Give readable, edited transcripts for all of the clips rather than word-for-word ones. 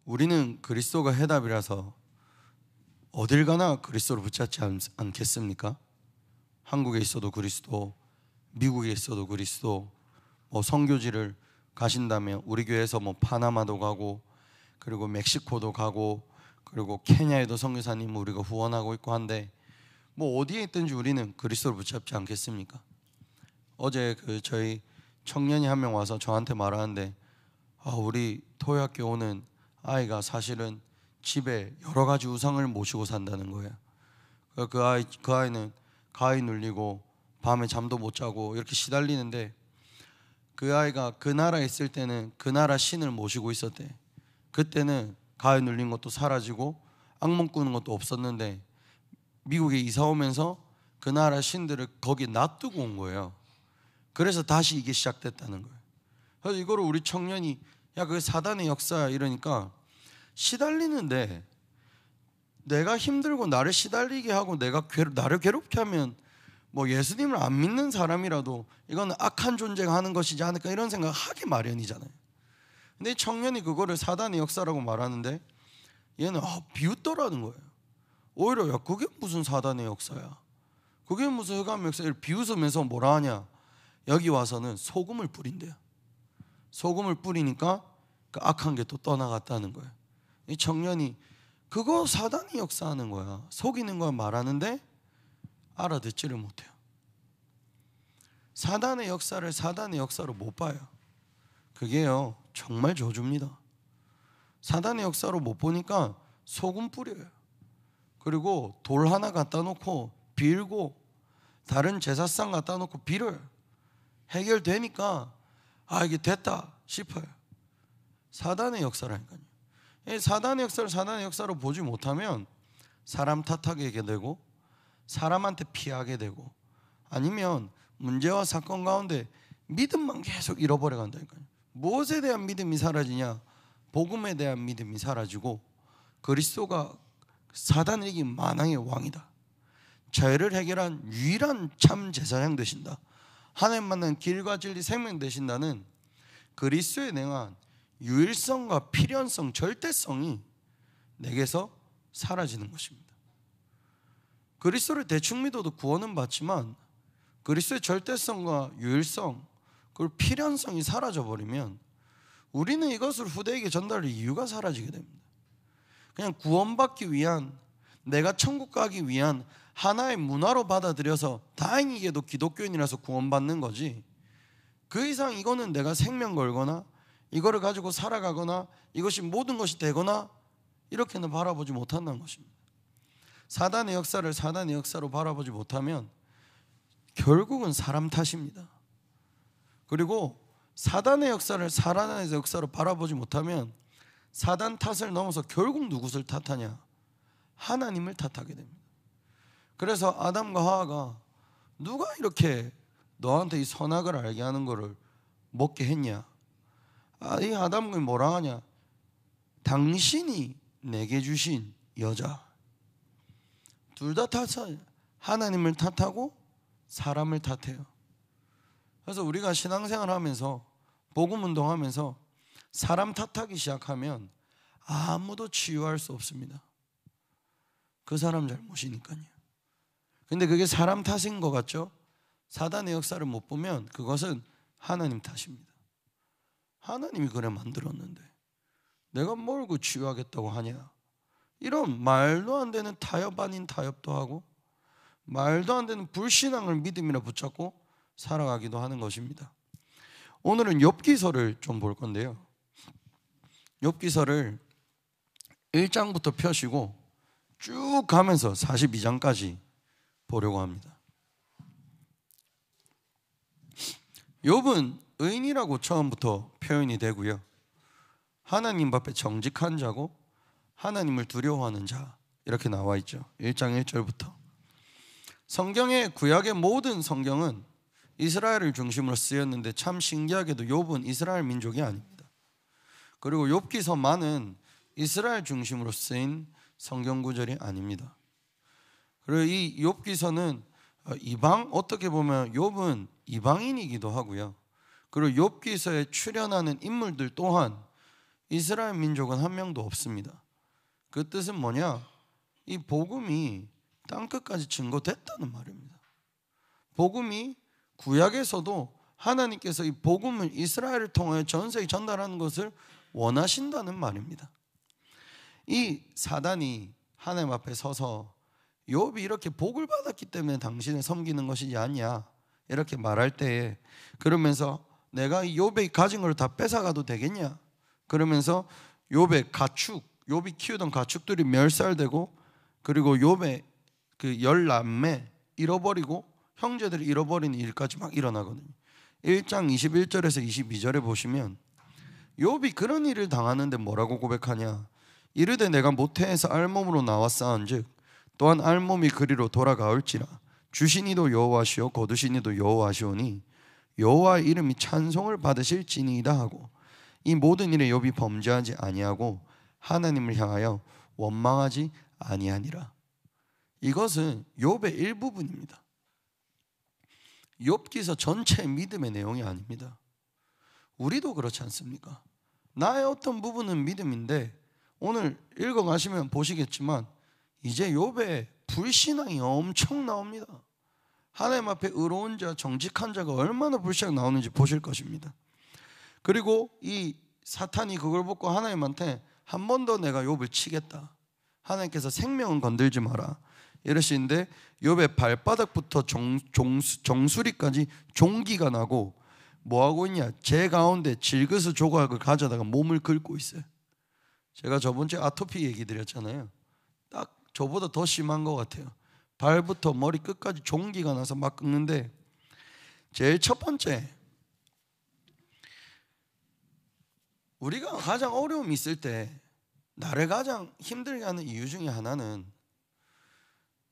우리는 그리스도가 해답이라서 어딜 가나 그리스도를 붙잡지 않겠습니까? 한국에 있어도 그리스도, 미국에 있어도 그리스도, 선교지를 가신다면 우리 교회에서 파나마도 가고, 그리고 멕시코도 가고, 그리고 케냐에도 선교사님 우리가 후원하고 있고 한데, 어디에 있든지 우리는 그리스도를 붙잡지 않겠습니까? 어제 저희 청년이 한 명 와서 저한테 말하는데, 우리 토요학교 오는 아이가 사실은 집에 여러 가지 우상을 모시고 산다는 거예요. 그 아이는 가위 눌리고 밤에 잠도 못 자고 이렇게 시달리는데, 그 아이가 그 나라에 있을 때는 그 나라 신을 모시고 있었대. 그때는 가위 눌린 것도 사라지고 악몽 꾸는 것도 없었는데, 미국에 이사 오면서 그 나라 신들을 거기 놔두고 온 거예요. 그래서 다시 이게 시작됐다는 거예요. 그래서 이거를 우리 청년이 야 그게 사단의 역사야 이러니까, 시달리는데 내가 힘들고 나를 시달리게 하고 나를 괴롭게 하면 예수님을 안 믿는 사람이라도 이건 악한 존재가 하는 것이지 않을까 이런 생각 하기 마련이잖아요. 근데 이 청년이 그거를 사단의 역사라고 말하는데, 얘는 비웃더라는 거예요. 오히려 야 그게 무슨 사단의 역사야, 그게 무슨 흑암의 역사야, 비웃으면서 뭐라 하냐, 여기 와서는 소금을 뿌린대요. 소금을 뿌리니까 그 악한 게 또 떠나갔다는 거예요. 이 청년이 그거 사단이 역사하는 거야, 속이는 거야 말하는데 알아듣지를 못해요. 사단의 역사를 사단의 역사로 못 봐요. 그게요 정말 저주입니다. 사단의 역사로 못 보니까 소금 뿌려요. 그리고 돌 하나 갖다 놓고 빌고, 다른 제사상 갖다 놓고 빌어요. 해결되니까 이게 됐다 싶어요. 사단의 역사라니까요. 사단의 역사를 사단의 역사로 보지 못하면 사람 탓하게 되고, 사람한테 피하게 되고, 아니면 문제와 사건 가운데 믿음만 계속 잃어버려 간다니까요. 무엇에 대한 믿음이 사라지냐? 복음에 대한 믿음이 사라지고, 그리스도가 사단을 이긴 만왕의 왕이다, 죄를 해결한 유일한 참 제사장 되신다, 하나님 만난 길과 진리 생명 되신다는 그리스도에 대한 유일성과 필연성, 절대성이 내게서 사라지는 것입니다. 그리스도를 대충 믿어도 구원은 받지만 그리스도의 절대성과 유일성, 그리고 필연성이 사라져버리면 우리는 이것을 후대에게 전달할 이유가 사라지게 됩니다. 그냥 구원받기 위한, 내가 천국 가기 위한 하나의 문화로 받아들여서 다행히게도 기독교인이라서 구원받는 거지, 그 이상 이거는 내가 생명 걸거나 이거를 가지고 살아가거나 이것이 모든 것이 되거나 이렇게는 바라보지 못한다는 것입니다. 사단의 역사를 사단의 역사로 바라보지 못하면 결국은 사람 탓입니다. 그리고 사단의 역사를 사단의 역사로 바라보지 못하면 사단 탓을 넘어서 결국 누구를 탓하냐? 하나님을 탓하게 됩니다. 그래서 아담과 하와가 누가 이렇게 너한테 이 선악을 알게 하는 거를 먹게 했냐? 이 아담이 뭐라 하냐? 당신이 내게 주신 여자. 둘 다 탓해요. 하나님을 탓하고 사람을 탓해요. 그래서 우리가 신앙생활 하면서 복음 운동하면서 사람 탓하기 시작하면 아무도 치유할 수 없습니다. 그 사람 잘못이니까요. 근데 그게 사람 탓인 것 같죠? 사단의 역사를 못 보면 그것은 하나님 탓입니다. 하나님이 그래 만들었는데 내가 뭘 치유하겠다고 하냐? 이런 말도 안 되는 타협 아닌 타협도 하고, 말도 안 되는 불신앙을 믿음이라 붙잡고 살아가기도 하는 것입니다. 오늘은 욥기서를 좀 볼 건데요, 욥기서를 1장부터 펴시고 쭉 가면서 42장까지 보려고 합니다. 욥은 의인이라고 처음부터 표현이 되고요, 하나님 앞에 정직한 자고 하나님을 두려워하는 자 이렇게 나와 있죠. 1장 1절부터. 성경의 구약의 모든 성경은 이스라엘을 중심으로 쓰였는데 참 신기하게도 욥은 이스라엘 민족이 아닙니다. 그리고 욥기서만은 이스라엘 중심으로 쓰인 성경 구절이 아닙니다. 그리고 이 욥기서는 어떻게 보면 욥은 이방인이기도 하고요, 그리고 욥기서에 출연하는 인물들 또한 이스라엘 민족은 한 명도 없습니다. 그 뜻은 뭐냐? 이 복음이 땅끝까지 증거됐다는 말입니다. 복음이 구약에서도 하나님께서 이 복음을 이스라엘을 통하여 전 세계에 전달하는 것을 원하신다는 말입니다. 이 사단이 하나님 앞에 서서 욥이 이렇게 복을 받았기 때문에 당신을 섬기는 것이지 않냐 이렇게 말할 때에, 그러면서 내가 이 욥이 가진 걸 다 뺏어가도 되겠냐, 그러면서 욥의 가축, 욥이 키우던 가축들이 멸살되고, 그리고 욥의 그 10남매 잃어버리고 형제들이 잃어버리는 일까지 막 일어나거든요. 1장 21절에서 22절에 보시면 욥이 그런 일을 당하는데 뭐라고 고백하냐? 이르되 내가 모태에서 알몸으로 나왔사온즉 또한 알몸이 그리로 돌아가올지라. 주시니도 여호와시오 거두시니도 여호와시오니 여호와의 이름이 찬송을 받으실지니이다 하고, 이 모든 일에 욥이 범죄하지 아니하고 하나님을 향하여 원망하지 아니하니라. 이것은 욥의 일부분입니다. 욥기서 전체의 믿음의 내용이 아닙니다. 우리도 그렇지 않습니까? 나의 어떤 부분은 믿음인데 오늘 읽어가시면 보시겠지만 이제 욥의 불신앙이 엄청 나옵니다. 하나님 앞에 의로운 자, 정직한 자가 얼마나 불신앙 나오는지 보실 것입니다. 그리고 이 사탄이 그걸 보고 하나님한테 한 번 더 내가 욥을 치겠다, 하나님께서 생명은 건들지 마라 이러시는데, 욥의 발바닥부터 정수리까지 종기가 나고 뭐하고 있냐? 제 가운데 질그스 조각을 가져다가 몸을 긁고 있어요. 제가 저번주에 아토피 얘기 드렸잖아요. 딱 저보다 더 심한 것 같아요. 발부터 머리 끝까지 종기가 나서 막 긁는데, 제일 첫 번째, 우리가 가장 어려움이 있을 때 나를 가장 힘들게 하는 이유 중에 하나는,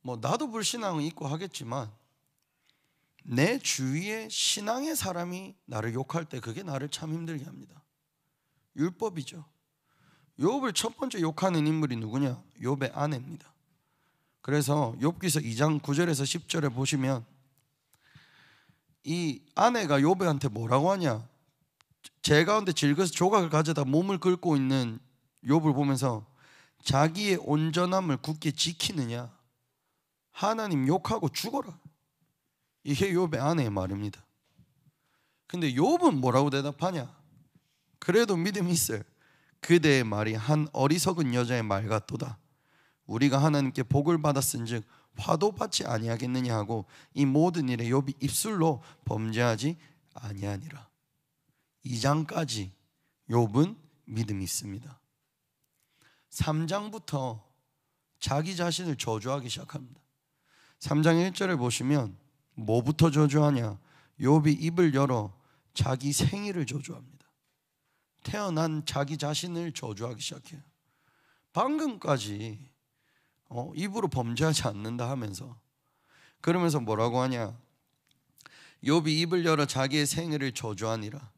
뭐 나도 불신앙은 있고 하겠지만 내 주위에 신앙의 사람이 나를 욕할 때 그게 나를 참 힘들게 합니다. 율법이죠. 욥을 첫 번째 욕하는 인물이 누구냐? 욥의 아내입니다. 그래서 욥기서 2장 9절에서 10절에 보시면 이 아내가 욥한테 뭐라고 하냐? 제 가운데 질그스 조각을 가져다 몸을 긁고 있는 욥을 보면서 자기의 온전함을 굳게 지키느냐? 하나님 욕하고 죽어라. 이게 욥의 아내의 말입니다. 근데 욥은 뭐라고 대답하냐? 그래도 믿음이 있어요. 그대의 말이 한 어리석은 여자의 말 같도다. 우리가 하나님께 복을 받았은즉 화도 받지 아니하겠느냐 하고 이 모든 일에 욥이 입술로 범죄하지 아니하니라. 2장까지 욥은 믿음이 있습니다. 3장부터 자기 자신을 저주하기 시작합니다. 3장 1절에 보시면 뭐부터 저주하냐? 욥이 입을 열어 자기 생일을 저주합니다. 태어난 자기 자신을 저주하기 시작해요. 방금까지 입으로 범죄하지 않는다 하면서, 그러면서 뭐라고 하냐? 욥이 입을 열어 자기의 생일을 저주하니라.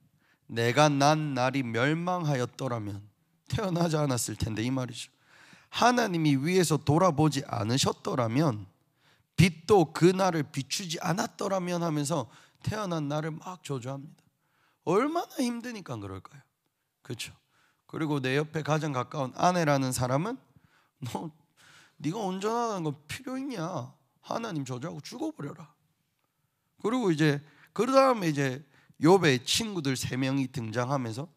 내가 난 날이 멸망하였더라면 태어나지 않았을 텐데, 이 말이죠. 하나님이 위에서 돌아보지 않으셨더라면, 빛도 그 날을 비추지 않았더라면 하면서 태어난 날을 막 저주합니다. 얼마나 힘드니까 그럴까요? 그렇죠. 그리고 내 옆에 가장 가까운 아내라는 사람은 네가 온전하다는 거 필요 있냐? 하나님 저주하고 죽어버려라. 그리고 이제 그 다음에 이제 욥의 친구들 3명이 등장하면서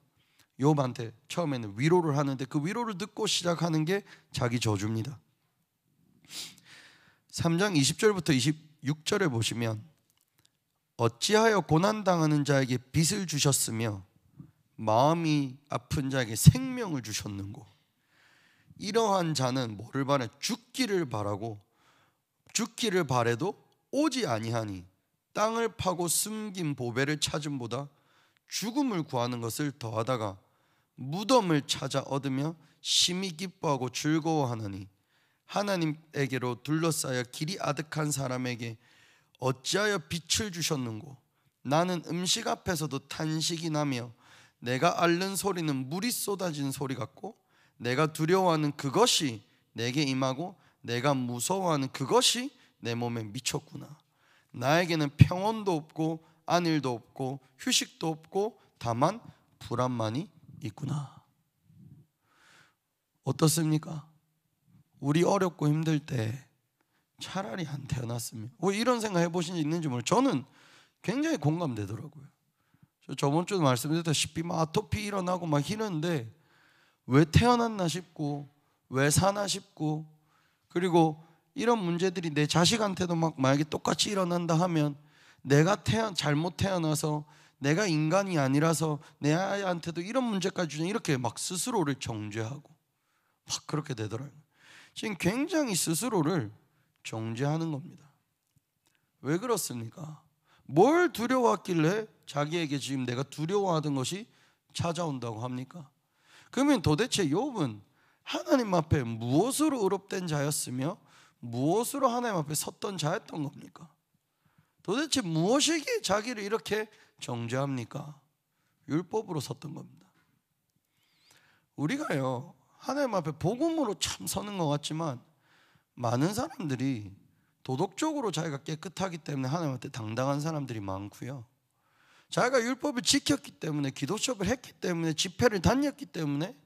욥한테 처음에는 위로를 하는데, 그 위로를 듣고 시작하는 게 자기 저주입니다. 3장 20절부터 26절에 보시면 어찌하여 고난당하는 자에게 빚을 주셨으며 마음이 아픈 자에게 생명을 주셨는고, 이러한 자는 뭐를 바래? 죽기를 바라고 죽기를 바래도 오지 아니하니 땅을 파고 숨긴 보배를 찾음보다 죽음을 구하는 것을 더하다가 무덤을 찾아 얻으며 심히 기뻐하고 즐거워하나니, 하나님에게로 둘러싸여 길이 아득한 사람에게 어찌하여 빛을 주셨는고, 나는 음식 앞에서도 탄식이 나며 내가 앓는 소리는 물이 쏟아지는 소리 같고, 내가 두려워하는 그것이 내게 임하고 내가 무서워하는 그것이 내 몸에 미쳤구나. 나에게는 평온도 없고 안일도 없고 휴식도 없고 다만 불안만이 있구나. 어떻습니까? 우리 어렵고 힘들 때 차라리 안 태어났으면. 왜 이런 생각 해보신 적 있는지 모르겠어요. 저는 굉장히 공감되더라고요. 저번 주도 말씀드렸다시피 막 아토피 일어나고 막 이러는데 왜 태어났나 싶고 왜 사나 싶고, 그리고 이런 문제들이 내 자식한테도 막 만약에 똑같이 일어난다 하면 내가 잘못 태어나서 내가 인간이 아니라서 내 아이한테도 이런 문제까지 주냐, 이렇게 막 스스로를 정죄하고 막 그렇게 되더라고요. 지금 굉장히 스스로를 정죄하는 겁니다. 왜 그렇습니까? 뭘 두려워했길래 자기에게 지금 내가 두려워하던 것이 찾아온다고 합니까? 그러면 도대체 욥은 하나님 앞에 무엇으로 의롭된 자였으며 무엇으로 하나님 앞에 섰던 자였던 겁니까? 도대체 무엇이기에 자기를 이렇게 정죄합니까? 율법으로 섰던 겁니다. 우리가요, 하나님 앞에 복음으로 참 서는 것 같지만 많은 사람들이 도덕적으로 자기가 깨끗하기 때문에 하나님 앞에 당당한 사람들이 많고요, 자기가 율법을 지켰기 때문에, 기도식을 했기 때문에, 집회를 다녔기 때문에,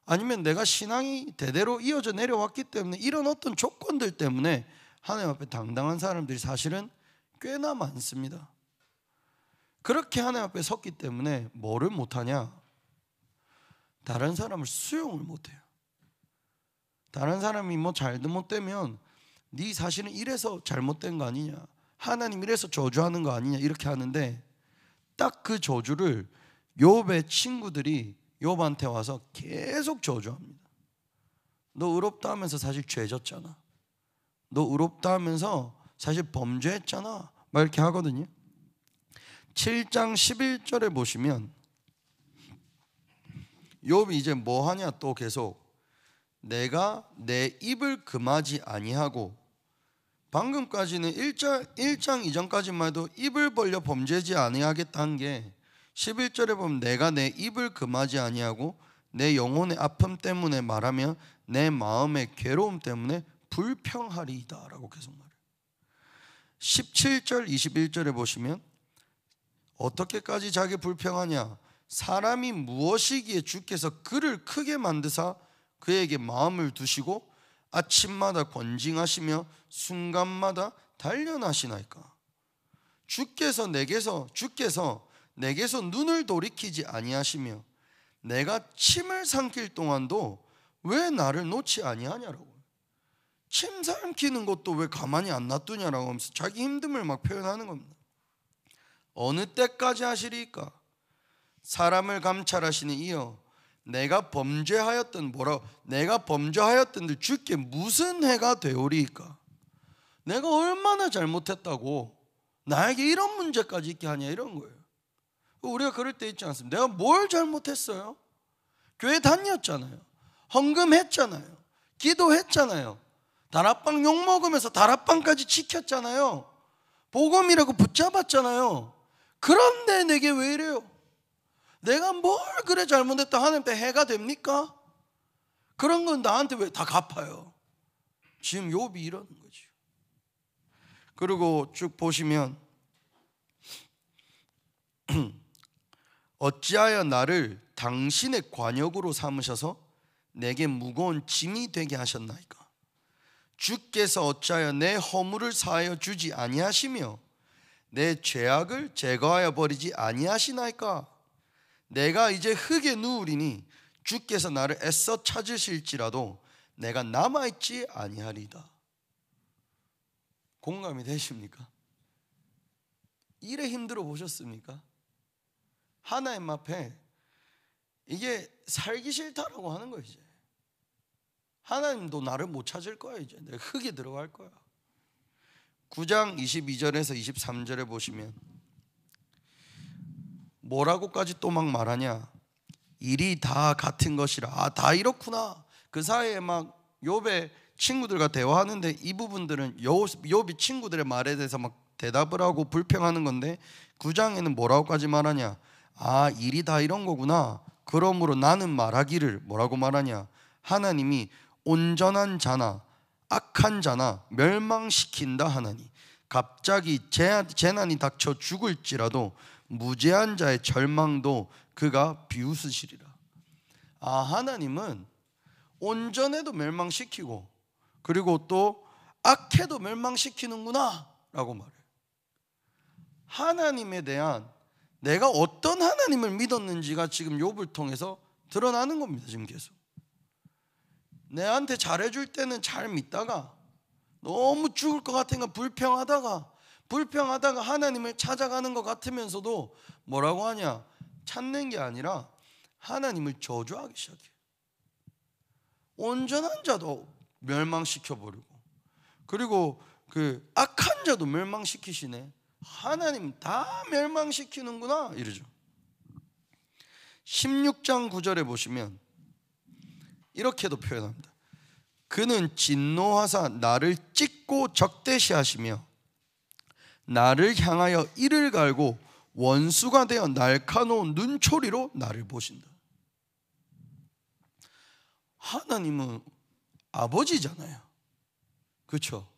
아니면 내가 신앙이 대대로 이어져 내려왔기 때문에, 이런 어떤 조건들 때문에 하나님 앞에 당당한 사람들이 사실은 꽤나 많습니다. 그렇게 하나님 앞에 섰기 때문에 뭐를 못하냐? 다른 사람을 수용을 못해요. 다른 사람이 뭐 잘못되면 네 사실은 이래서 잘못된 거 아니냐, 하나님 이래서 저주하는 거 아니냐, 이렇게 하는데 딱 그 저주를 욥의 친구들이 욥한테 와서 계속 저주합니다. 너 의롭다 하면서 사실 죄졌잖아, 너 의롭다 하면서 사실 범죄했잖아, 막 이렇게 하거든요. 7장 11절에 보시면 욥이 이제 뭐 하냐, 또 계속 내가 내 입을 금하지 아니하고, 방금까지는 1장 이전까지만 해도 입을 벌려 범죄하지 아니하겠다는 게 11절에 보면 내가 내 입을 금하지 아니하고 내 영혼의 아픔 때문에 말하며 내 마음의 괴로움 때문에 불평하리이다 라고 계속 말해요. 17절 21절에 보시면 어떻게까지 자기 불평하냐, 사람이 무엇이기에 주께서 그를 크게 만드사 그에게 마음을 두시고 아침마다 권징하시며 순간마다 단련하시나이까. 주께서 내게서 눈을 돌이키지 아니하시며 내가 침을 삼킬 동안도 왜 나를 놓지 아니하냐라고. 침 삼키는 것도 왜 가만히 안 놔두냐라고 하면서 자기 힘듦을 막 표현하는 겁니다. 어느 때까지 하시리까? 사람을 감찰하시니 이여 내가 범죄하였던들 주께 무슨 해가 되오리이까? 내가 얼마나 잘못했다고 나에게 이런 문제까지 있게 하냐, 이런 거예요. 우리가 그럴 때 있지 않습니까? 내가 뭘 잘못했어요? 교회 다녔잖아요, 헌금했잖아요, 기도했잖아요, 다락방 욕먹으면서 다락방까지 지켰잖아요, 복음이라고 붙잡았잖아요. 그런데 내게 왜 이래요? 내가 뭘 그래 잘못했다 하나님한테 해가 됩니까? 그런 건 나한테 왜 다 갚아요? 지금 욥이 이러는 거죠. 그리고 쭉 보시면 어찌하여 나를 당신의 관역으로 삼으셔서 내게 무거운 짐이 되게 하셨나이까? 주께서 어찌하여 내 허물을 사하여 주지 아니하시며 내 죄악을 제거하여 버리지 아니하시나이까? 내가 이제 흙에 누우리니 주께서 나를 애써 찾으실지라도 내가 남아있지 아니하리이다. 공감이 되십니까? 이래 힘들어 보셨습니까? 하나님 앞에 이게 살기 싫다라고 하는 거예요. 이제 하나님도 나를 못 찾을 거야. 이제 내가 흙에 들어갈 거야. 9장 22절에서 23절에 보시면 뭐라고까지 또 막 말하냐, 일이 다 같은 것이라. 아, 다 이렇구나. 그 사이에 막 욥의 친구들과 대화하는데 이 부분들은 욥이 친구들의 말에 대해서 막 대답을 하고 불평하는 건데 9장에는 뭐라고까지 말하냐, 아, 일이 다 이런 거구나. 그러므로 나는 말하기를, 뭐라고 말하냐, 하나님이 온전한 자나 악한 자나 멸망시킨다 하나니 갑자기 재난이 닥쳐 죽을지라도 무죄한 자의 절망도 그가 비웃으시리라. 아, 하나님은 온전해도 멸망시키고 그리고 또 악해도 멸망시키는구나 라고 말해요. 하나님에 대한 내가 어떤 하나님을 믿었는지가 지금 욥을 통해서 드러나는 겁니다. 지금 계속 내한테 잘해줄 때는 잘 믿다가 너무 죽을 것 같으니까 불평하다가 하나님을 찾아가는 것 같으면서도 뭐라고 하냐, 찾는 게 아니라 하나님을 저주하기 시작해요. 온전한 자도 멸망시켜버리고 그리고 그 악한 자도 멸망시키시네. 하나님 다 멸망시키는구나 이러죠. 16장 9절에 보시면 이렇게도 표현합니다. 그는 진노하사 나를 찢고 적대시하시며 나를 향하여 이를 갈고 원수가 되어 날카로운 눈초리로 나를 보신다. 하나님은 아버지잖아요. 그렇죠?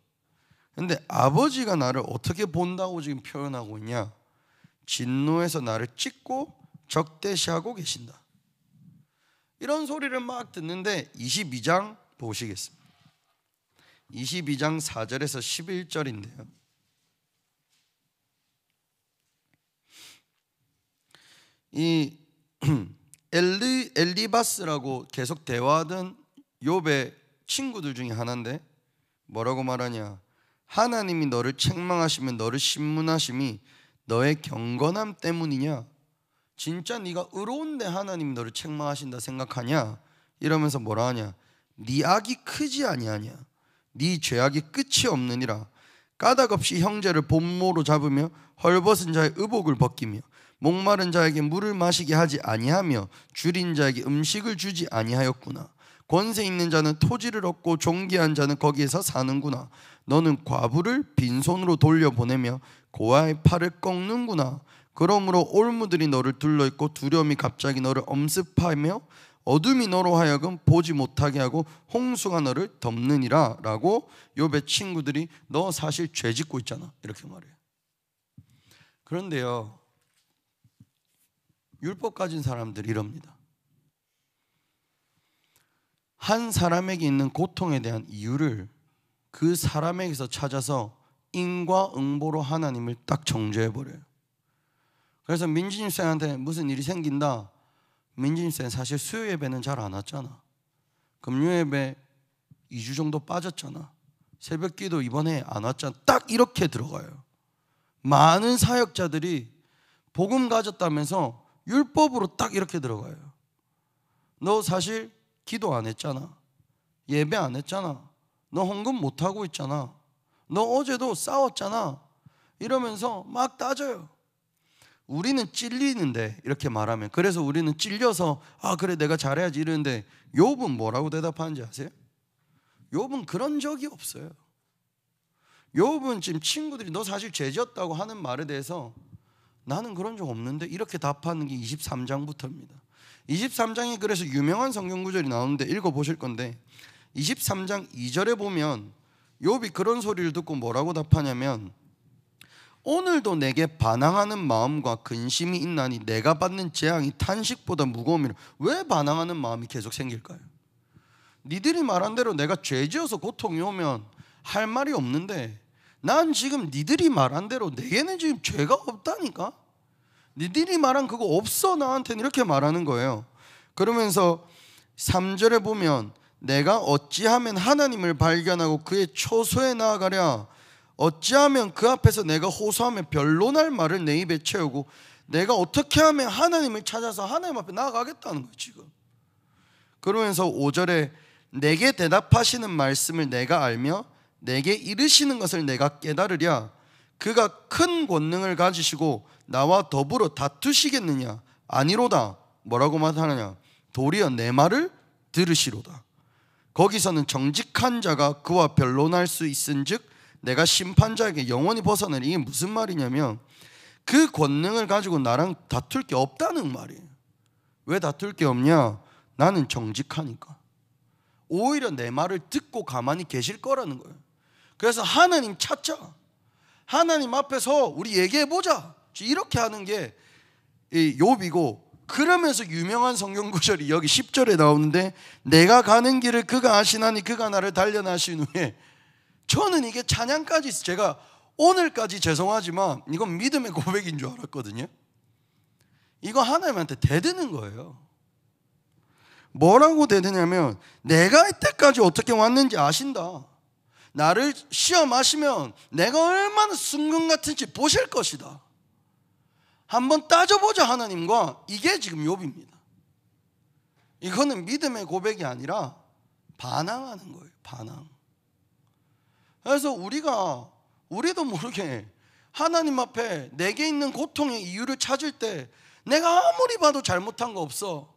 근데 아버지가 나를 어떻게 본다고 지금 표현하고 있냐? 진노해서 나를 찢고 적대시하고 계신다. 이런 소리를 막 듣는데 22장 보시겠습니다. 22장 4절에서 11절인데요. 이 엘리바스라고 계속 대화하던 욥의 친구들 중에 하나인데 뭐라고 말하냐? 하나님이 너를 책망하시면 너를 신문하심이 너의 경건함 때문이냐? 진짜 네가 의로운데 하나님이 너를 책망하신다 생각하냐? 이러면서 뭐라 하냐? 네 악이 크지 아니하냐? 네 죄악이 끝이 없느니라. 까닭 없이 형제를 본모로 잡으며 헐벗은 자의 의복을 벗기며 목마른 자에게 물을 마시게 하지 아니하며 줄인 자에게 음식을 주지 아니하였구나. 권세 있는 자는 토지를 얻고 존귀한 자는 거기에서 사는구나. 너는 과부를 빈손으로 돌려보내며 고아의 팔을 꺾는구나. 그러므로 올무들이 너를 둘러있고 두려움이 갑자기 너를 엄습하며 어둠이 너로 하여금 보지 못하게 하고 홍수가 너를 덮느니라 라고 욥의 친구들이 너 사실 죄 짓고 있잖아 이렇게 말해요. 그런데요, 율법 가진 사람들이 이럽니다. 한 사람에게 있는 고통에 대한 이유를 그 사람에게서 찾아서 인과응보로 하나님을 딱 정죄해버려요. 그래서 민지님 쌤한테 무슨 일이 생긴다, 민지님 쌤 사실 수요 예배는 잘 안 왔잖아. 금요 예배 2주 정도 빠졌잖아. 새벽 기도 이번에 안 왔잖아. 딱 이렇게 들어가요. 많은 사역자들이 복음 가졌다면서 율법으로 딱 이렇게 들어가요. 너 사실 기도 안 했잖아. 예배 안 했잖아. 너 헌금 못 하고 있잖아. 너 어제도 싸웠잖아. 이러면서 막 따져요. 우리는 찔리는데 이렇게 말하면, 그래서 우리는 찔려서 아 그래 내가 잘해야지 이러는데 욥은 뭐라고 대답하는지 아세요? 욥은 그런 적이 없어요. 욥은 지금 친구들이 너 사실 죄 지었다고 하는 말에 대해서 나는 그런 적 없는데 이렇게 답하는 게 23장부터입니다. 23장에 그래서 유명한 성경 구절이 나오는데 읽어보실 건데 23장 2절에 보면 욥이 그런 소리를 듣고 뭐라고 답하냐면, 오늘도 내게 반항하는 마음과 근심이 있나니 내가 받는 재앙이 탄식보다 무거움이라. 왜 반항하는 마음이 계속 생길까요? 니들이 말한 대로 내가 죄 지어서 고통이 오면 할 말이 없는데 난 지금 니들이 말한 대로 내게는 지금 죄가 없다니까. 니들이 말한 그거 없어 나한테는, 이렇게 말하는 거예요. 그러면서 3절에 보면 내가 어찌하면 하나님을 발견하고 그의 초소에 나아가랴. 어찌하면 그 앞에서 내가 호소하며 변론할 말을 내 입에 채우고 내가 어떻게 하면 하나님을 찾아서 하나님 앞에 나아가겠다는 거예요 지금. 그러면서 5절에 내게 대답하시는 말씀을 내가 알며 내게 이르시는 것을 내가 깨달으랴. 그가 큰 권능을 가지시고 나와 더불어 다투시겠느냐? 아니로다. 뭐라고 말하느냐? 도리어 내 말을 들으시로다. 거기서는 정직한 자가 그와 변론할 수 있은즉 내가 심판자에게 영원히 벗어나리. 이게 무슨 말이냐면 그 권능을 가지고 나랑 다툴 게 없다는 말이에요. 왜 다툴 게 없냐? 나는 정직하니까. 오히려 내 말을 듣고 가만히 계실 거라는 거예요. 그래서 하나님 찾자. 하나님 앞에서 우리 얘기해보자. 이렇게 하는 게 욥이고, 그러면서 유명한 성경 구절이 여기 10절에 나오는데, 내가 가는 길을 그가 아시나니 그가 나를 단련하신 후에. 저는 이게 찬양까지, 제가 오늘까지 죄송하지만 이건 믿음의 고백인 줄 알았거든요. 이거 하나님한테 대드는 거예요. 뭐라고 대드냐면, 내가 이때까지 어떻게 왔는지 아신다. 나를 시험하시면 내가 얼마나 순금 같은지 보실 것이다. 한번 따져보자 하나님과. 이게 지금 욥입니다. 이거는 믿음의 고백이 아니라 반항하는 거예요. 반항. 그래서 우리도 모르게 하나님 앞에 내게 있는 고통의 이유를 찾을 때, 내가 아무리 봐도 잘못한 거 없어.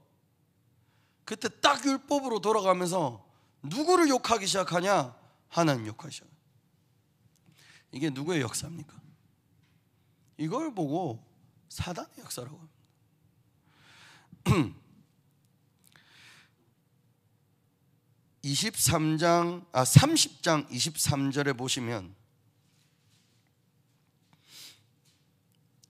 그때 딱 율법으로 돌아가면서 누구를 욕하기 시작하냐? 하나님 욕하기 시작. 이게 누구의 역사입니까? 이걸 보고 사단의 역사라고 합니다. 30장 23절에 보시면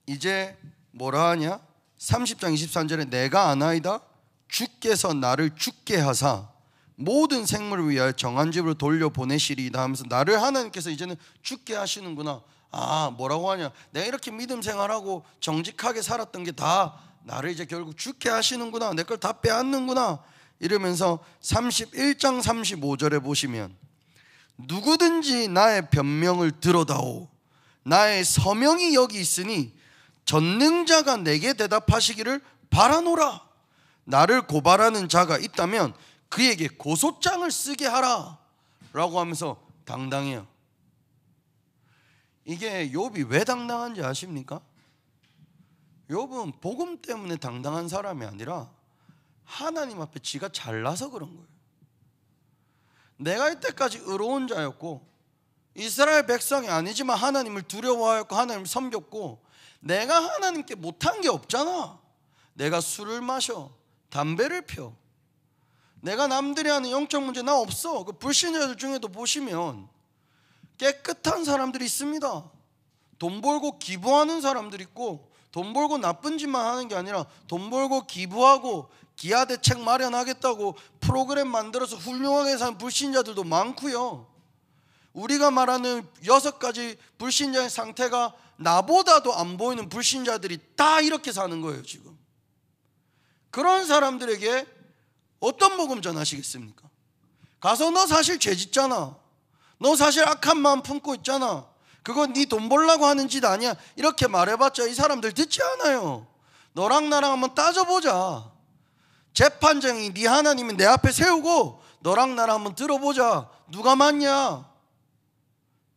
이제 뭐라 하냐? 30장 23절에 내가 아나이다 주께서 나를 죽게 하사 모든 생물을 위하여 정한 집으로 돌려보내시리이다 하면서, 나를 하나님께서 이제는 죽게 하시는구나. 뭐라고 하냐? 내가 이렇게 믿음 생활하고 정직하게 살았던 게 다 나를 이제 결국 죽게 하시는구나. 내 걸 다 빼앗는구나. 이러면서 31장 35절에 보시면, 누구든지 나의 변명을 들어다오. 나의 서명이 여기 있으니 전능자가 내게 대답하시기를 바라노라. 나를 고발하는 자가 있다면 그에게 고소장을 쓰게 하라 라고 하면서 당당해요. 이게 욥이 왜 당당한지 아십니까? 욥은 복음 때문에 당당한 사람이 아니라 하나님 앞에 지가 잘나서 그런 거예요. 내가 이때까지 의로운 자였고 이스라엘 백성이 아니지만 하나님을 두려워하였고 하나님을 섬겼고, 내가 하나님께 못한 게 없잖아. 내가 술을 마셔, 담배를 펴, 내가 남들이 하는 영적 문제 나 없어. 그 불신자들 중에도 보시면 깨끗한 사람들이 있습니다. 돈 벌고 기부하는 사람들 있고, 돈 벌고 나쁜 짓만 하는 게 아니라 돈 벌고 기부하고 기아 대책 마련하겠다고 프로그램 만들어서 훌륭하게 사는 불신자들도 많고요. 우리가 말하는 6가지 불신자의 상태가 나보다도 안 보이는 불신자들이 다 이렇게 사는 거예요 지금. 그런 사람들에게 어떤 복음 전하시겠습니까? 가서 너 사실 죄 짓잖아, 너 사실 악한 마음 품고 있잖아, 그건 네 돈 벌려고 하는 짓 아니야, 이렇게 말해봤자 이 사람들 듣지 않아요. 너랑 나랑 한번 따져보자. 재판장이 네 하나님은 내 앞에 세우고 너랑 나랑 한번 들어보자. 누가 맞냐?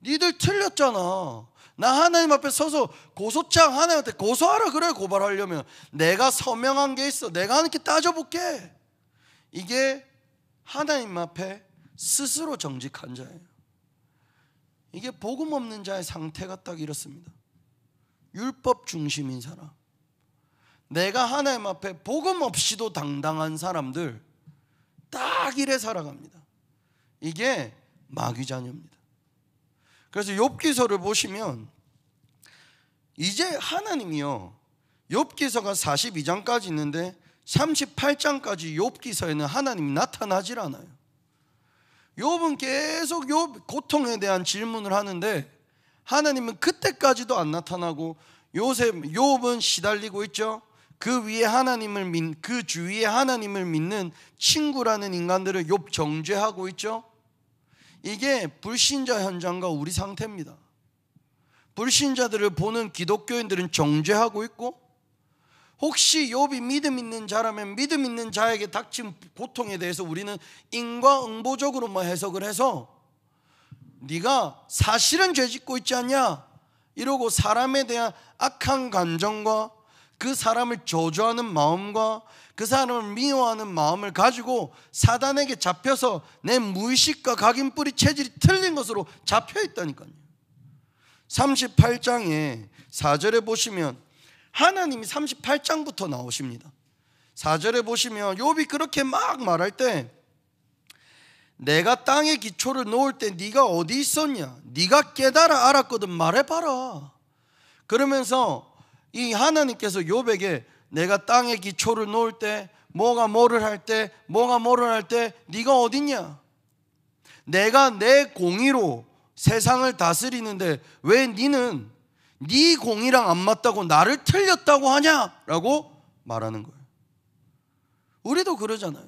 니들 틀렸잖아. 나 하나님 앞에 서서 고소장 하나님한테 고소하라 그래. 고발하려면 내가 서명한 게 있어, 내가 하나님께 따져볼게. 이게 하나님 앞에 스스로 정직한 자예요. 이게 복음 없는 자의 상태가 딱 이렇습니다. 율법 중심인 사람, 내가 하나님 앞에 복음 없이도 당당한 사람들, 딱 이래 살아갑니다. 이게 마귀 자녀입니다. 그래서 욥기서를 보시면 이제 하나님이요, 욥기서가 42장까지 있는데 38장까지 욥기서에는 하나님이 나타나질 않아요. 욥은 계속 욥 고통에 대한 질문을 하는데 하나님은 그때까지도 안 나타나고, 욥은 시달리고 있죠. 그 위에 그 주위에 하나님을 믿는 친구라는 인간들을 욥 정죄하고 있죠. 이게 불신자 현장과 우리 상태입니다. 불신자들을 보는 기독교인들은 정죄하고 있고, 혹시 욥이 믿음 있는 자라면 믿음 있는 자에게 닥친 고통에 대해서 우리는 인과응보적으로만 해석을 해서 네가 사실은 죄 짓고 있지 않냐 이러고 사람에 대한 악한 감정과 그 사람을 저주하는 마음과 그 사람을 미워하는 마음을 가지고 사단에게 잡혀서 내 무의식과 각인뿌리 체질이 틀린 것으로 잡혀있다니까요. 38장에 4절에 보시면 하나님이 38장부터 나오십니다. 4절에 보시면 욥이 그렇게 막 말할 때, 내가 땅에 기초를 놓을 때 네가 어디 있었냐, 네가 깨달아 알았거든 말해봐라. 그러면서 이 하나님께서 욥에게 내가 땅의 기초를 놓을 때, 뭐가 뭐를 할 때, 뭐가 뭐를 할 때 네가 어딨냐? 내가 내 공의로 세상을 다스리는데 왜 네는 네 공의랑 안 맞다고 나를 틀렸다고 하냐라고 말하는 거예요. 우리도 그러잖아요.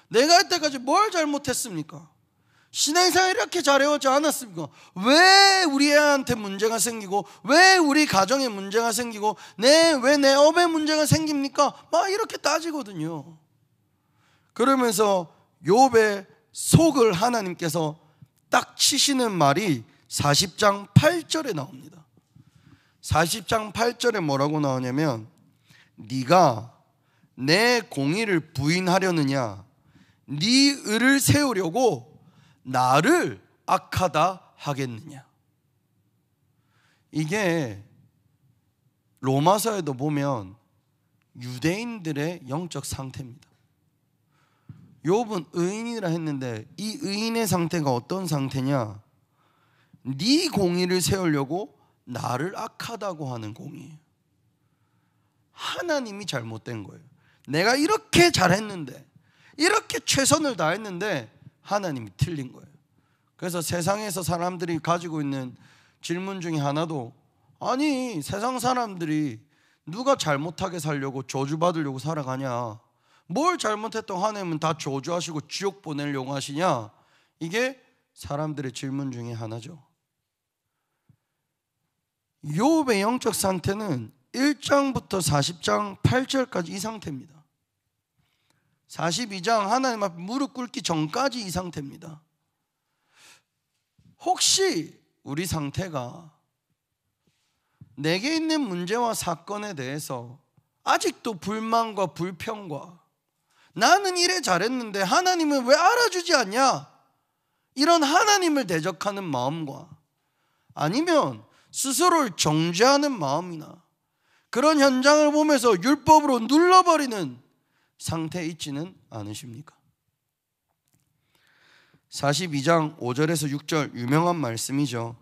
내가 이때까지 뭘 잘못했습니까? 신앙생활 이렇게 잘해오지 않았습니까? 왜 우리 애한테 문제가 생기고, 왜 우리 가정에 문제가 생기고, 왜 내 업에 문제가 생깁니까? 막 이렇게 따지거든요. 그러면서 욥의 속을 하나님께서 딱 치시는 말이 40장 8절에 나옵니다. 40장 8절에 뭐라고 나오냐면, 네가 내 공의를 부인하려느냐, 네 의를 세우려고 나를 악하다 하겠느냐. 이게 로마서에도 보면 유대인들의 영적 상태입니다. 욥은 의인이라 했는데 이 의인의 상태가 어떤 상태냐? 네 공의를 세우려고 나를 악하다고 하는 공의예요. 하나님이 잘못된 거예요. 내가 이렇게 잘했는데, 이렇게 최선을 다했는데 하나님이 틀린 거예요. 그래서 세상에서 사람들이 가지고 있는 질문 중에 하나도, 아니 세상 사람들이 누가 잘못하게 살려고 저주받으려고 살아가냐? 뭘 잘못했던 하나님은 다 저주하시고 지옥 보내려고 하시냐? 이게 사람들의 질문 중에 하나죠. 욥의 영적 상태는 1장부터 40장 8절까지 이 상태입니다. 42장 하나님 앞에 무릎 꿇기 전까지 이 상태입니다. 혹시 우리 상태가 내게 있는 문제와 사건에 대해서 아직도 불만과 불평과, 나는 이래 잘했는데 하나님은 왜 알아주지 않냐, 이런 하나님을 대적하는 마음과, 아니면 스스로를 정죄하는 마음이나 그런 현장을 보면서 율법으로 눌러버리는 상태에 있지는 않으십니까? 42장 5절에서 6절 유명한 말씀이죠.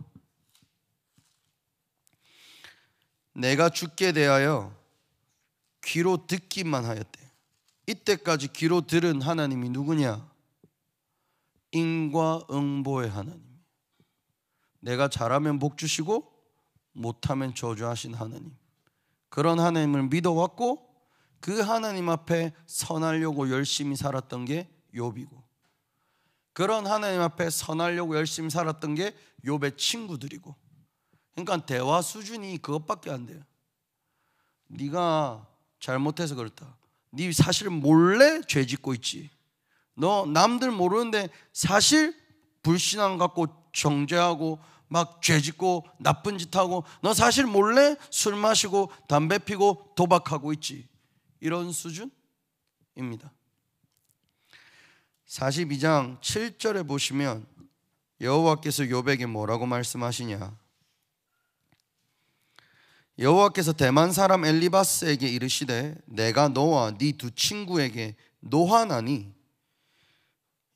내가 주께 대하여 귀로 듣기만 하였대. 이때까지 귀로 들은 하나님이 누구냐? 인과응보의 하나님. 내가 잘하면 복 주시고 못하면 저주하신 하나님. 그런 하나님을 믿어왔고 그 하나님 앞에 선하려고 열심히 살았던 게 욥이고, 그런 하나님 앞에 선하려고 열심히 살았던 게 욥의 친구들이고. 그러니까 대화 수준이 그것밖에 안 돼요. 네가 잘못해서 그렇다, 네 사실 몰래 죄 짓고 있지, 너 남들 모르는데 사실 불신앙 갖고 정죄하고 막 죄 짓고 나쁜 짓 하고, 너 사실 몰래 술 마시고 담배 피고 도박하고 있지, 이런 수준입니다. 42장 7절에 보시면 여호와께서 욥에게 뭐라고 말씀하시냐? 여호와께서 대만 사람 엘리바스에게 이르시되 내가 너와 네 두 친구에게 노하나니,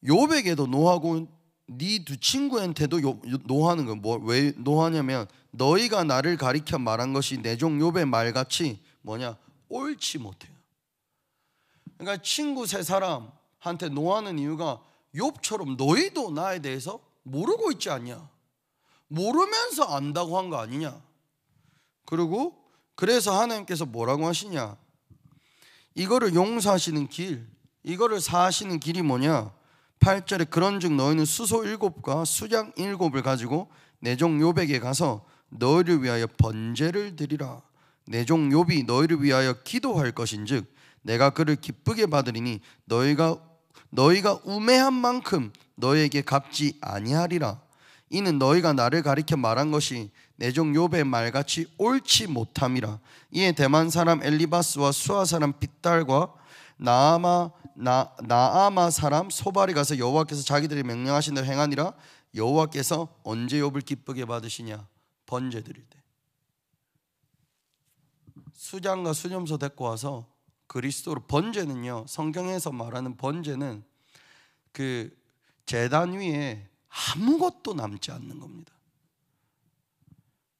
욥에게도 노하고 네 두 친구한테도 노하는 거예요. 왜 노하냐면, 너희가 나를 가리켜 말한 것이 내 종 욥의 말같이 뭐냐? 옳지 못해요. 그러니까 친구 세 사람한테 노하는 이유가, 욥처럼 너희도 나에 대해서 모르고 있지 않냐, 모르면서 안다고 한 거 아니냐. 그리고 그래서 하나님께서 뭐라고 하시냐? 이거를 용서하시는 길, 이거를 사하시는 길이 뭐냐? 8절에 그런즉 너희는 수소 7과 수양 7을 가지고 내 종 욥에게 가서 너희를 위하여 번제를 드리라. 내 종 욥이 너희를 위하여 기도할 것인즉 내가 그를 기쁘게 받으리니 너희가 우매한 만큼 너희에게 갚지 아니하리라. 이는 너희가 나를 가리켜 말한 것이 내 종 욥의 말같이 옳지 못함이라. 이에 대만 사람 엘리바스와 수아 사람 빗달과 나아마 사람 소발이 가서 여호와께서 자기들이 명령하신 대로 행하니라. 여호와께서 언제 욥을 기쁘게 받으시냐? 번제 드릴 때. 수장과 수념소 데리고 와서 그리스도로, 번제는요, 성경에서 말하는 번제는 그 제단 위에 아무것도 남지 않는 겁니다.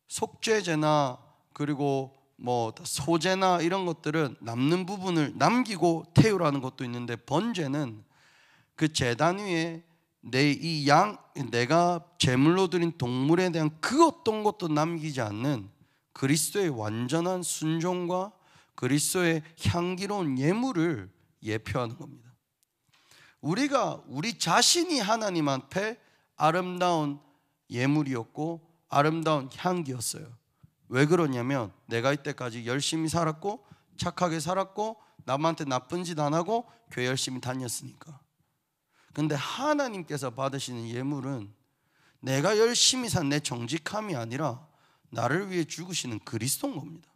속죄제나 그리고 뭐 소제나 이런 것들은 남는 부분을 남기고 태우라는 것도 있는데, 번제는 그 제단 위에 내가 제물로 드린 동물에 대한 그 어떤 것도 남기지 않는 그리스도의 완전한 순종과 그리스도의 향기로운 예물을 예표하는 겁니다. 우리가 우리 자신이 하나님 앞에 아름다운 예물이었고 아름다운 향기였어요. 왜 그러냐면 내가 이때까지 열심히 살았고 착하게 살았고 남한테 나쁜 짓 안 하고 교회 열심히 다녔으니까. 근데 하나님께서 받으시는 예물은 내가 열심히 산 내 정직함이 아니라 나를 위해 죽으시는 그리스도인 겁니다.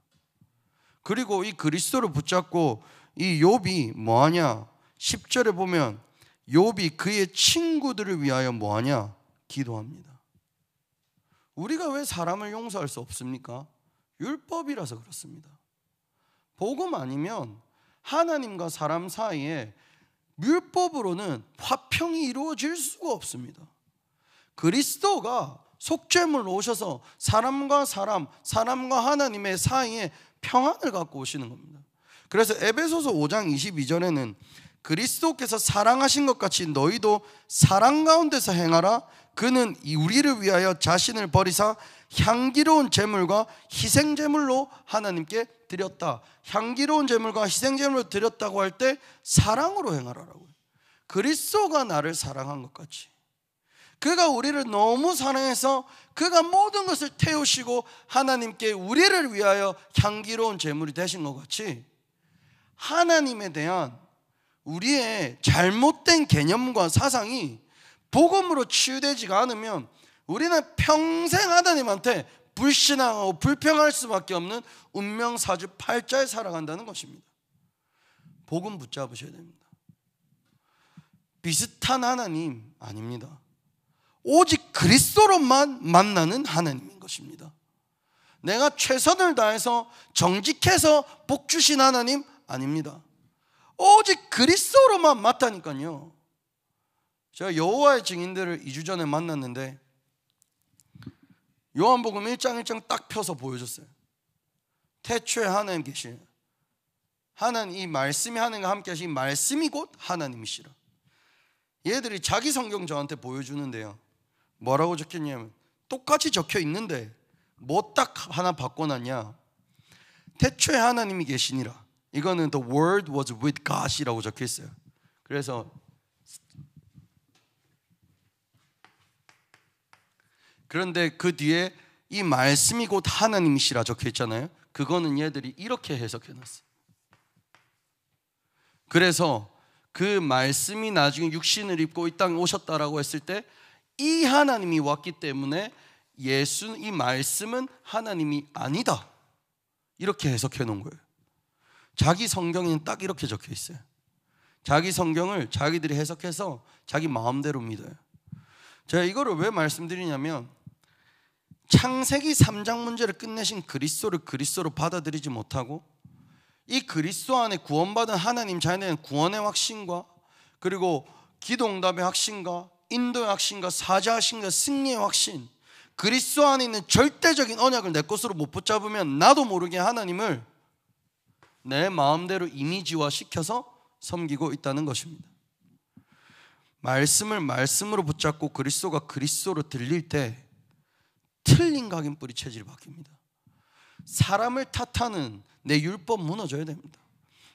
그리고 이 그리스도를 붙잡고 이 욥이 뭐하냐? 10절에 보면 욥이 그의 친구들을 위하여 뭐하냐? 기도합니다. 우리가 왜 사람을 용서할 수 없습니까? 율법이라서 그렇습니다. 복음 아니면 하나님과 사람 사이에 율법으로는 화평이 이루어질 수가 없습니다. 그리스도가 속죄물로 오셔서 사람과 사람, 사람과 하나님의 사이에 평안을 갖고 오시는 겁니다. 그래서 에베소서 5장 22절에는 그리스도께서 사랑하신 것 같이 너희도 사랑 가운데서 행하라. 그는 우리를 위하여 자신을 버리사 향기로운 제물과 희생제물로 하나님께 드렸다. 향기로운 제물과 희생제물로 드렸다고 할 때 사랑으로 행하라라고요. 그리스도가 나를 사랑한 것 같이, 그가 우리를 너무 사랑해서 그가 모든 것을 태우시고 하나님께 우리를 위하여 향기로운 제물이 되신 것 같이, 하나님에 대한 우리의 잘못된 개념과 사상이 복음으로 치유되지가 않으면 우리는 평생 하나님한테 불신앙하고 불평할 수밖에 없는 운명사주팔자에 살아간다는 것입니다. 복음 붙잡으셔야 됩니다. 비슷한 하나님 아닙니다. 오직 그리스도로만 만나는 하나님인 것입니다. 내가 최선을 다해서 정직해서 복 주신 하나님 아닙니다. 오직 그리스도로만 맞다니까요. 제가 여호와의 증인들을 2주 전에 만났는데 요한복음 1장 1장 딱 펴서 보여줬어요. 태초에 하나님 계시는, 하나님, 이 말씀이 하나님과 함께 하신 말씀이 곧 하나님이시라. 얘들이 자기 성경 저한테 보여주는데요, 뭐라고 적혔냐면 똑같이 적혀 있는데 뭐 딱 하나 바꿔놨냐? 태초에 하나님이 계시니라. 이거는 The Word was with God이라고 적혀 있어요. 그래서 그런데 그 뒤에 이 말씀이 곧 하나님이시라 적혀 있잖아요. 그거는 얘들이 이렇게 해석해 놨어요. 그래서 그 말씀이 나중에 육신을 입고 이 땅에 오셨다라고 했을 때 이 하나님이 왔기 때문에 이 말씀은 하나님이 아니다, 이렇게 해석해 놓은 거예요. 자기 성경에는 딱 이렇게 적혀 있어요. 자기 성경을 자기들이 해석해서 자기 마음대로 믿어요. 제가 이거를 왜 말씀드리냐면 창세기 3장 문제를 끝내신 그리스도를 그리스도로 받아들이지 못하고 이 그리스도 안에 구원받은 하나님 자녀에 대한 구원의 확신과 그리고 기도응답의 확신과 인도의 확신과 사자 확신과 승리의 확신, 그리스도 안에 있는 절대적인 언약을 내 것으로 못 붙잡으면 나도 모르게 하나님을 내 마음대로 이미지화 시켜서 섬기고 있다는 것입니다. 말씀을 말씀으로 붙잡고 그리스도가 그리스도로 들릴 때 틀린 각인뿌리 체질이 바뀝니다. 사람을 탓하는 내 율법 무너져야 됩니다.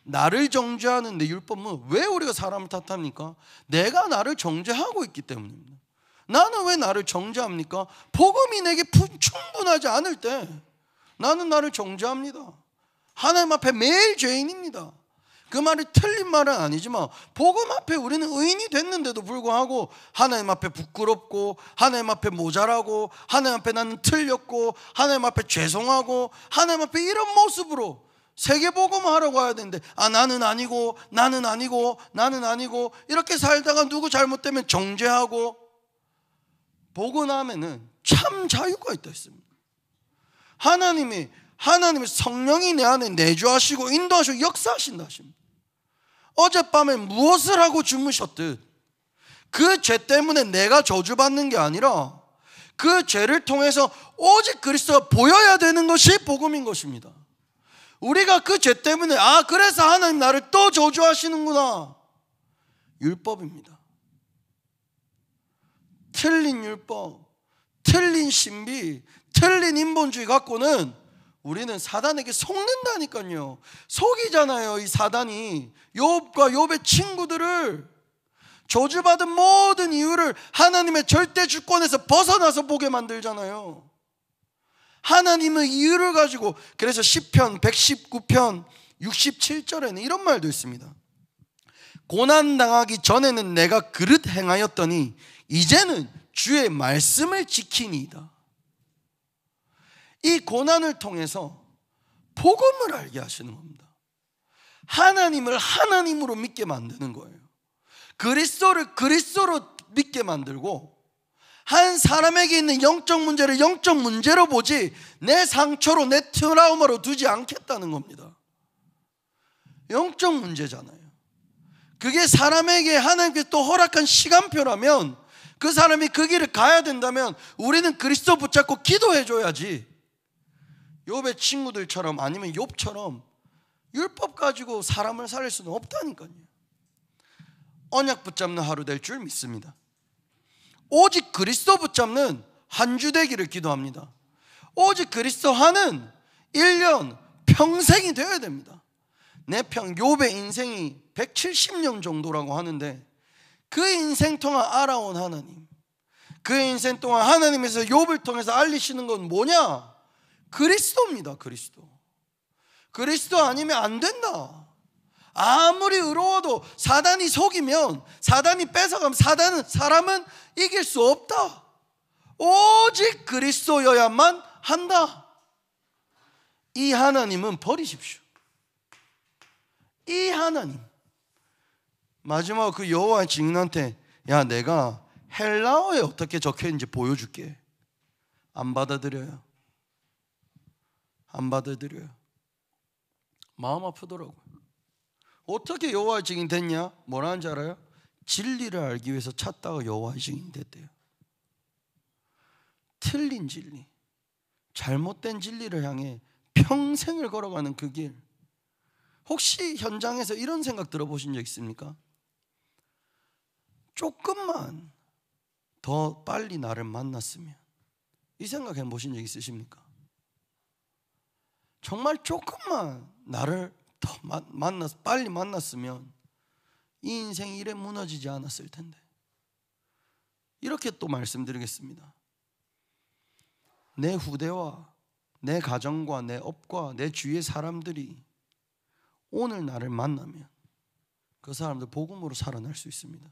나를 정죄하는 내 율법 왜 우리가 사람을 탓합니까? 내가 나를 정죄하고 있기 때문입니다. 나는 왜 나를 정죄합니까? 복음이 내게 충분하지 않을 때 나는 나를 정죄합니다. 하나님 앞에 매일 죄인입니다. 그 말이 틀린 말은 아니지만 복음 앞에 우리는 의인이 됐는데도 불구하고 하나님 앞에 부끄럽고 하나님 앞에 모자라고 하나님 앞에 나는 틀렸고 하나님 앞에 죄송하고 하나님 앞에 이런 모습으로 세계복음을 하러 가야 되는데 나는 아니고 나는 아니고 나는 아니고 이렇게 살다가 누구 잘못되면 정죄하고, 복음하면은 참 자유가 있다 했습니다. 하나님의 성령이 내 안에 내주하시고 인도하시고 역사하신다 하십니다. 어젯밤에 무엇을 하고 주무셨듯 그 죄 때문에 내가 저주받는 게 아니라 그 죄를 통해서 오직 그리스도가 보여야 되는 것이 복음인 것입니다. 우리가 그 죄 때문에 그래서 하나님 나를 또 저주하시는구나. 율법입니다. 틀린 율법, 틀린 신비, 틀린 인본주의 갖고는 우리는 사단에게 속는다니까요. 속이잖아요. 이 사단이 욥과 욥의 친구들을 저주받은 모든 이유를 하나님의 절대 주권에서 벗어나서 보게 만들잖아요. 하나님의 이유를 가지고. 그래서 시편 119편 67절에는 이런 말도 있습니다. 고난당하기 전에는 내가 그릇 행하였더니 이제는 주의 말씀을 지키니이다. 이 고난을 통해서 복음을 알게 하시는 겁니다. 하나님을 하나님으로 믿게 만드는 거예요. 그리스도를 그리스도로 믿게 만들고, 한 사람에게 있는 영적 문제를 영적 문제로 보지 내 상처로 내 트라우마로 두지 않겠다는 겁니다. 영적 문제잖아요. 그게 사람에게 하나님께서 또 허락한 시간표라면 그 사람이 그 길을 가야 된다면 우리는 그리스도 붙잡고 기도해 줘야지. 욥의 친구들처럼 아니면 욥처럼 율법 가지고 사람을 살릴 수는 없다니까요. 언약 붙잡는 하루 될 줄 믿습니다. 오직 그리스도 붙잡는 한 주 되기를 기도합니다. 오직 그리스도 하는 1년 평생이 되어야 됩니다. 욥의 인생이 170년 정도라고 하는데, 그 인생 동안 알아온 하나님, 그 인생 동안 하나님에서 욥을 통해서 알리시는 건 뭐냐? 그리스도입니다. 그리스도 아니면 안 된다. 아무리 의로워도 사단이 속이면, 사단이 뺏어가면 사람은 이길 수 없다. 오직 그리스도여야만 한다. 이 하나님은 버리십시오. 이 하나님. 마지막 그 여호와의 증인한테 야, 내가 헬라어에 어떻게 적혀있는지 보여줄게. 안 받아들여요. 안 받아들여요. 마음 아프더라고요. 어떻게 여호와의 증인 됐냐? 뭐라는 줄 알아요? 진리를 알기 위해서 찾다가 여호와의 증인 됐대요. 틀린 진리, 잘못된 진리를 향해 평생을 걸어가는 그 길. 혹시 현장에서 이런 생각 들어보신 적 있습니까? 조금만 더 빨리 나를 만났으면. 이 생각 해보신 적 있으십니까? 정말 조금만 나를 더 빨리 만났으면 이 인생이 이래 무너지지 않았을 텐데. 이렇게 또 말씀드리겠습니다. 내 후대와 내 가정과 내 업과 내 주위의 사람들이 오늘 나를 만나면 그 사람들 복음으로 살아날 수 있습니다.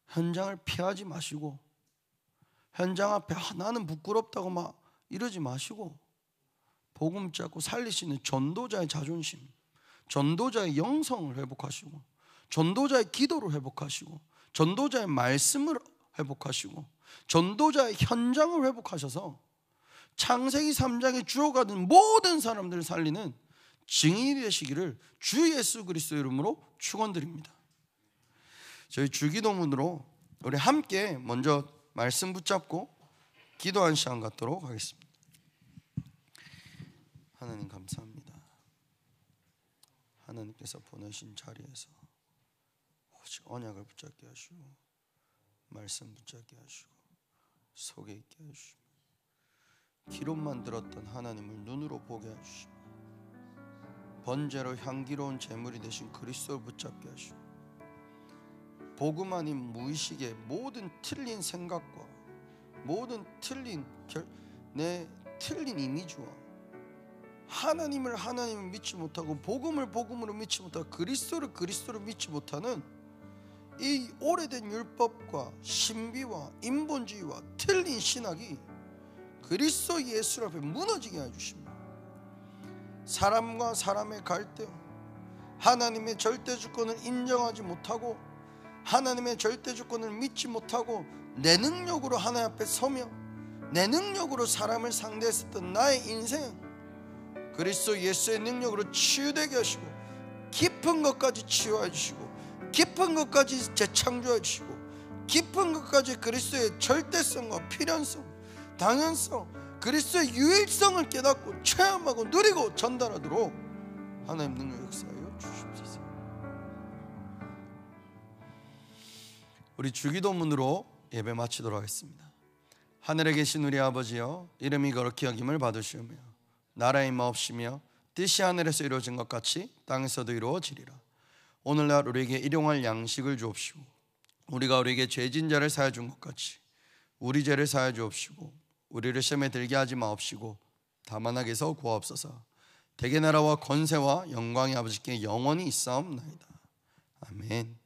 현장을 피하지 마시고, 현장 앞에 나는 부끄럽다고 막 이러지 마시고, 복음 잡고 살리시는 전도자의 자존심, 전도자의 영성을 회복하시고, 전도자의 기도를 회복하시고, 전도자의 말씀을 회복하시고, 전도자의 현장을 회복하셔서 창세기 3장에 주어가는 모든 사람들을 살리는 증인이 되시기를 주 예수 그리스도 이름으로 축원드립니다. 저희 주기도문으로 우리 함께 먼저 말씀 붙잡고 기도한 시간 갖도록 하겠습니다. 하나님 감사합니다. 하나님께서 보내신 자리에서 오직 언약을 붙잡게 하시고, 말씀 붙잡게 하시고, 속에 있게 하시고, 기록만 들었던 하나님을 눈으로 보게 하시고, 번제로 향기로운 제물이 되신 그리스도를 붙잡게 하시고, 복음 아닌 무의식의 모든 틀린 생각과 모든 틀린 내 틀린 이미지와 하나님을 믿지 못하고 복음을 복음으로 믿지 못하고 그리스도를 그리스도로 믿지 못하는 이 오래된 율법과 신비와 인본주의와 틀린 신학이 그리스도 예수 앞에 무너지게 해주십니다. 사람과 사람의 갈등, 하나님의 절대 주권을 인정하지 못하고 하나님의 절대 주권을 믿지 못하고 내 능력으로 하나님 앞에 서며 내 능력으로 사람을 상대했었던 나의 인생, 그리스도 예수의 능력으로 치유되게 하시고 깊은 것까지 치유해 주시고 깊은 것까지 재창조해 주시고 깊은 것까지 그리스도의 절대성과 필연성, 당연성, 그리스도의 유일성을 깨닫고 체험하고 누리고 전달하도록 하나님 능력 역사하여 주시옵소서. 우리 주기도문으로 예배 마치도록 하겠습니다. 하늘에 계신 우리 아버지여, 이름이 거룩히 여김을 받으시오며 나라의 임하옵시며 뜻이 하늘에서 이루어진 것 같이 땅에서도 이루어지리라. 오늘날 우리에게 일용할 양식을 주옵시고 우리가 우리에게 죄진 자를 사하여 준 것 같이 우리 죄를 사하여 주옵시고 우리를 시험에 들게 하지 마옵시고 다만 악에서 구하옵소서. 대개 나라와 권세와 영광이 아버지께 영원히 있사옵나이다. 아멘.